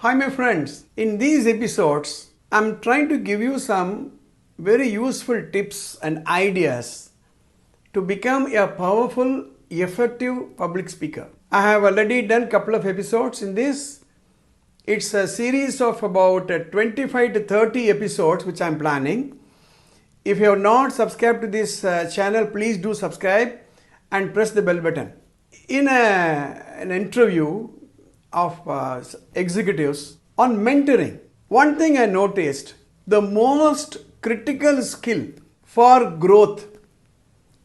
Hi my friends, in these episodes I'm trying to give you some very useful tips and ideas to become a powerful, effective public speaker. I have already done a couple of episodes in this. It's a series of about 25 to 30 episodes which I'm planning. If you have not subscribed to this channel, please do subscribe and press the bell button. In an interview of executives on mentoring, one thing I noticed, the most critical skill for growth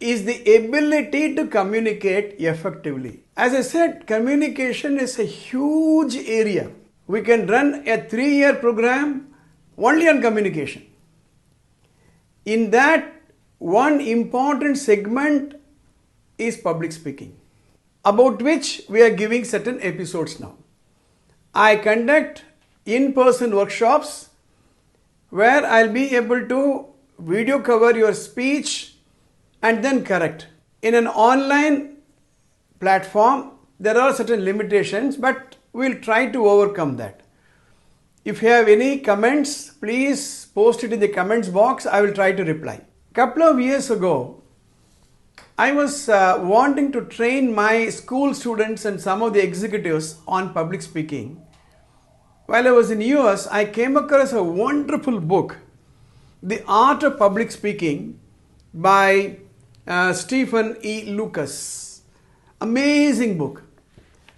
is the ability to communicate effectively. As I said, communication is a huge area. We can run a 3-year program only on communication. In that, one important segment is public speaking, about which we are giving certain episodes now. I conduct in-person workshops where I'll be able to video cover your speech and then correct. In an online platform, there are certain limitations, but we'll try to overcome that. If you have any comments, please post it in the comments box. I will try to reply. Couple of years ago, I was wanting to train my school students and some of the executives on public speaking. While I was in US, I came across a wonderful book, The Art of Public Speaking by Stephen E. Lucas. Amazing book.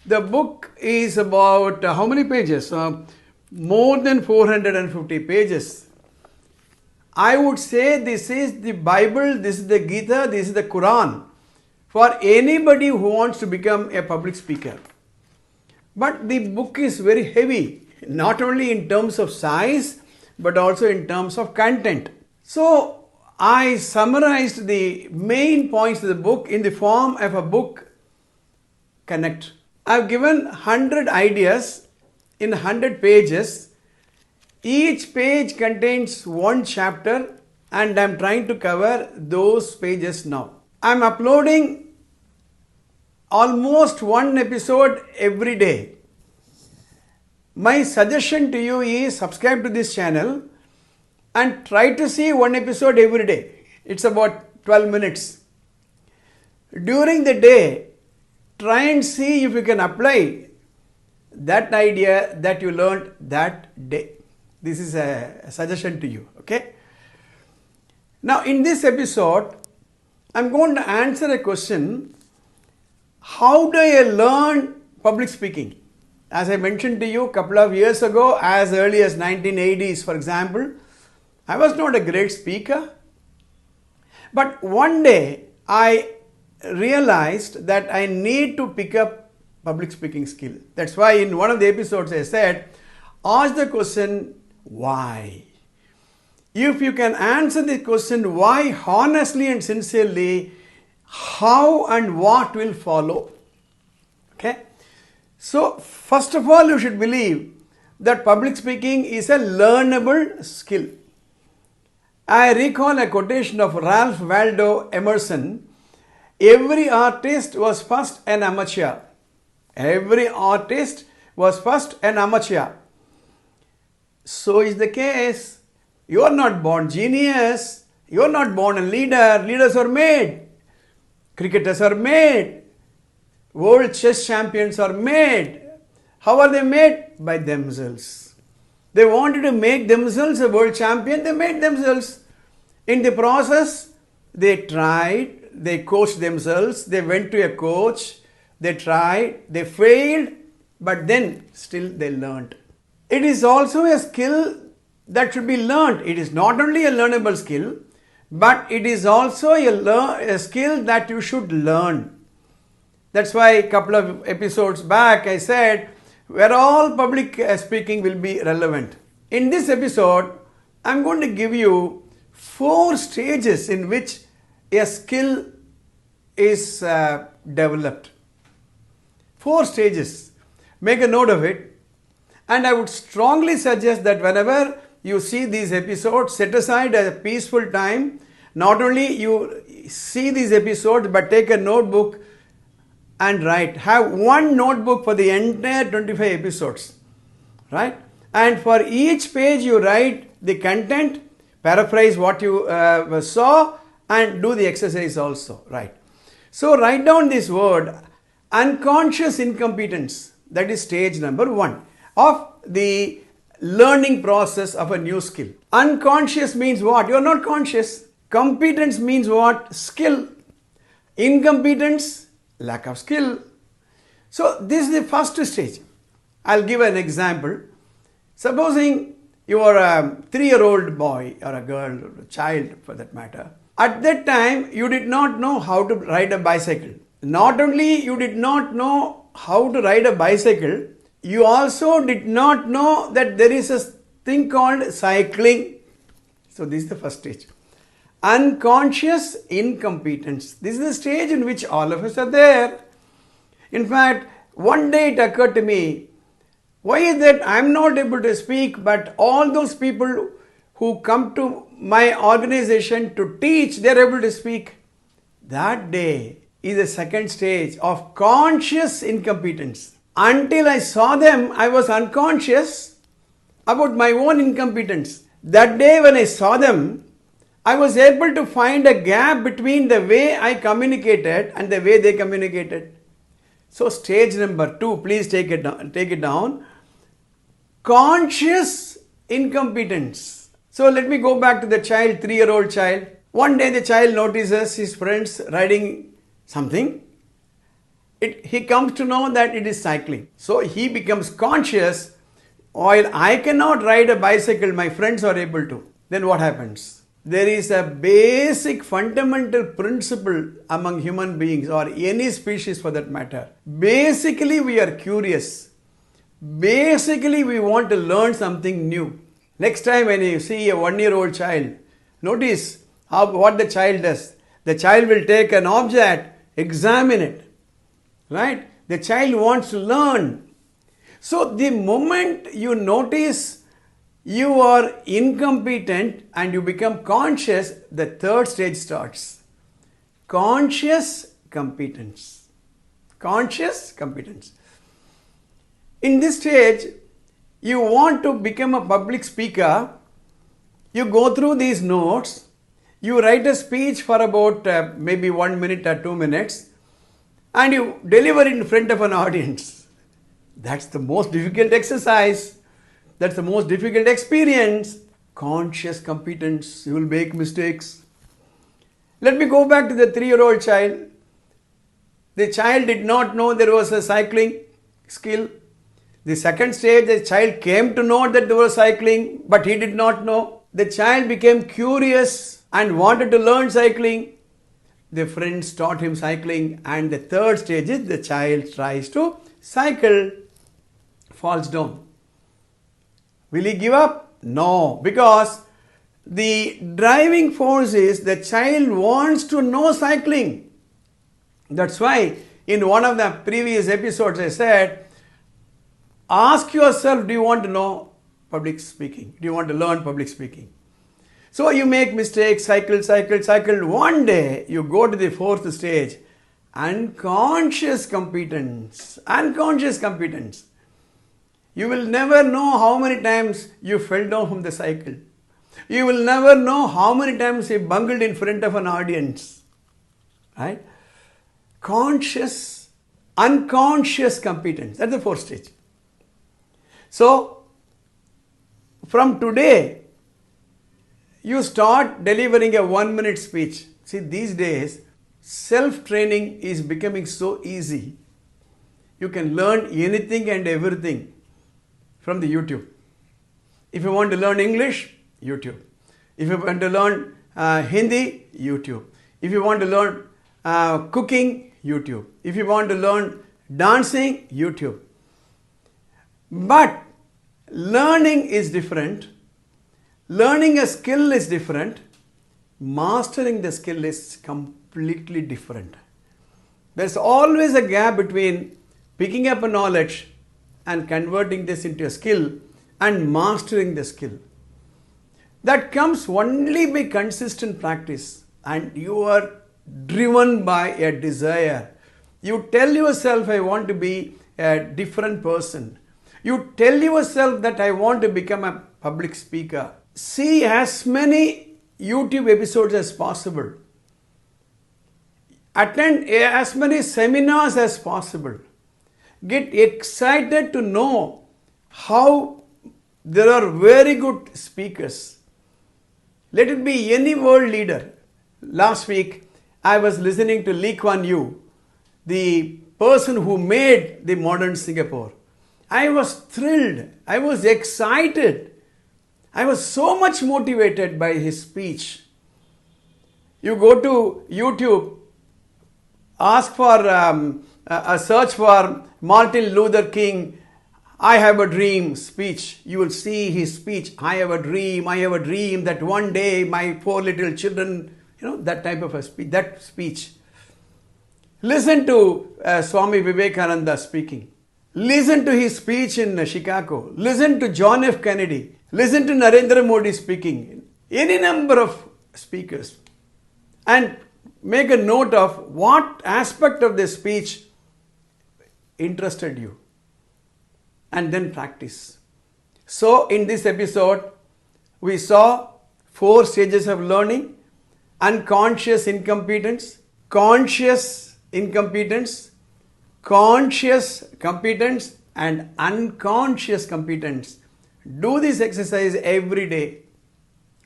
The book is about how many pages? More than 450 pages. I would say this is the Bible, this is the Gita, this is the Quran for anybody who wants to become a public speaker. But the book is very heavy, not only in terms of size, but also in terms of content. So I summarized the main points of the book in the form of a book connect. I've given 100 ideas in 100 pages. Each page contains one chapter and I'm trying to cover those pages now. I'm uploading almost one episode every day. My suggestion to you is subscribe to this channel and try to see one episode every day. It's about 12 minutes. During the day, try and see if you can apply that idea that you learned that day. This is a suggestion to you, okay? Now, in this episode, I'm going to answer a question. How do I learn public speaking? As I mentioned to you a couple of years ago, as early as 1980s, for example, I was not a great speaker. But one day, I realized that I need to pick up public speaking skill. That's why in one of the episodes I said, ask the question, why? If you can answer the question why honestly and sincerely, how and what will follow? Okay? So, first of all, you should believe that public speaking is a learnable skill. I recall a quotation of Ralph Waldo Emerson. Every artist was first an amateur. Every artist was first an amateur. So is the case. You are not born genius. You are not born a leader. Leaders are made. Cricketers are made. World chess champions are made. How are they made? By themselves. They wanted to make themselves a world champion. They made themselves. In the process, they tried. They coached themselves. They went to a coach. They tried. They failed. But then still they learned. It is also a skill that should be learned. It is not only a learnable skill, but it is also a skill that you should learn. That's why a couple of episodes back I said, where all public speaking will be relevant. In this episode, I'm going to give you 4 stages in which a skill is developed. 4 stages. Make a note of it. And I would strongly suggest that whenever you see these episodes, set aside a peaceful time. Not only you see these episodes, but take a notebook and write. Have one notebook for the entire 25 episodes. right? And for each page you write the content, paraphrase what you saw, and do the exercise also, right? So write down this word unconscious incompetence. That is stage number 1 of the learning process of a new skill. Unconscious means what? You are not conscious. Competence means what? Skill. Incompetence, lack of skill. So this is the first stage. I'll give an example. Supposing you are a 3-year-old boy or a girl or a child for that matter. At that time, you did not know how to ride a bicycle. Not only you did not know how to ride a bicycle, you also did not know that there is a thing called cycling. So this is the first stage. Unconscious incompetence. This is the stage in which all of us are there. In fact, one day it occurred to me, why is that I am not able to speak, but all those people who come to my organization to teach, they are able to speak. That day is the second stage of conscious incompetence. Until I saw them, I was unconscious about my own incompetence. That day when I saw them, I was able to find a gap between the way I communicated and the way they communicated. So stage number 2, please take it down. Conscious incompetence. So let me go back to the child, 3-year-old child. One day the child notices his friends riding something. He comes to know that it is cycling. So he becomes conscious. While I cannot ride a bicycle, my friends are able to. Then what happens? There is a basic fundamental principle among human beings or any species for that matter. Basically, we are curious. Basically, we want to learn something new. Next time when you see a 1-year-old child, notice what the child does. The child will take an object, examine it, right? The child wants to learn. So the moment you notice you are incompetent and you become conscious, the third stage starts. Conscious competence. Conscious competence. In this stage, you want to become a public speaker, you go through these notes, you write a speech for about maybe 1 minute or 2 minutes, and you deliver it in front of an audience. That's the most difficult exercise. That's the most difficult experience. Conscious competence. You will make mistakes. Let me go back to the 3-year-old child. The child did not know there was a cycling skill. The second stage, the child came to know that there was cycling, but he did not know. The child became curious and wanted to learn cycling. The friends taught him cycling, and the third stage is the child tries to cycle, falls down. Will he give up? No, because the driving force is the child wants to know cycling. That's why in one of the previous episodes I said, ask yourself, do you want to know public speaking? Do you want to learn public speaking? So you make mistakes, cycle. One day you go to the fourth stage, unconscious competence. Unconscious competence. You will never know how many times you fell down from the cycle. You will never know how many times you bungled in front of an audience. Right? Conscious, unconscious competence. That's the fourth stage. So, from today, you start delivering a 1-minute speech. See, these days, self-training is becoming so easy. You can learn anything and everything from the YouTube. If you want to learn English, YouTube. If you want to learn Hindi, YouTube. If you want to learn cooking, YouTube. If you want to learn dancing, YouTube. But learning is different. Learning a skill is different. Mastering the skill is completely different. There's always a gap between picking up a knowledge and converting this into a skill and mastering the skill. That comes only by consistent practice, and you are driven by a desire. You tell yourself, I want to be a different person. You tell yourself that I want to become a public speaker. See as many YouTube episodes as possible. Attend as many seminars as possible. Get excited to know how there are very good speakers. Let it be any world leader. Last week, I was listening to Lee Kuan Yew, the person who made the modern Singapore. I was thrilled. I was excited. I was so much motivated by his speech. You go to YouTube, ask for a search for Martin Luther King, I have a dream speech. You will see his speech. I have a dream that one day my 4 little children, that type of a speech, that speech. Listen to Swami Vivekananda speaking. Listen to his speech in Chicago. Listen to John F. Kennedy. Listen to Narendra Modi speaking. Any number of speakers. And make a note of what aspect of the speech interested you. And then practice. So in this episode, we saw 4 stages of learning: unconscious incompetence, conscious incompetence, conscious competence, and unconscious competence. Do this exercise every day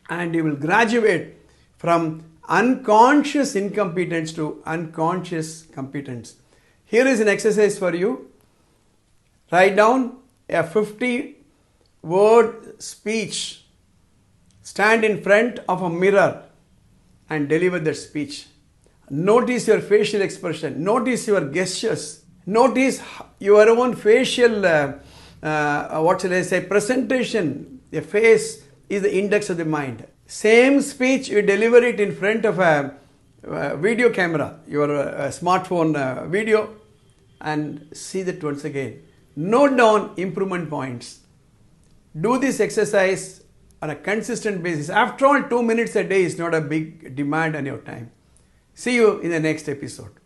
and you will graduate from unconscious incompetence to unconscious competence. Here is an exercise for you. Write down a 50-word speech. Stand in front of a mirror and deliver that speech. Notice your facial expression. Notice your gestures. Notice your own facial, presentation. The face is the index of the mind. Same speech, you deliver it in front of a video camera, your smartphone video, and see that once again. Note down improvement points. Do this exercise on a consistent basis. After all, 2 minutes a day is not a big demand on your time. See you in the next episode.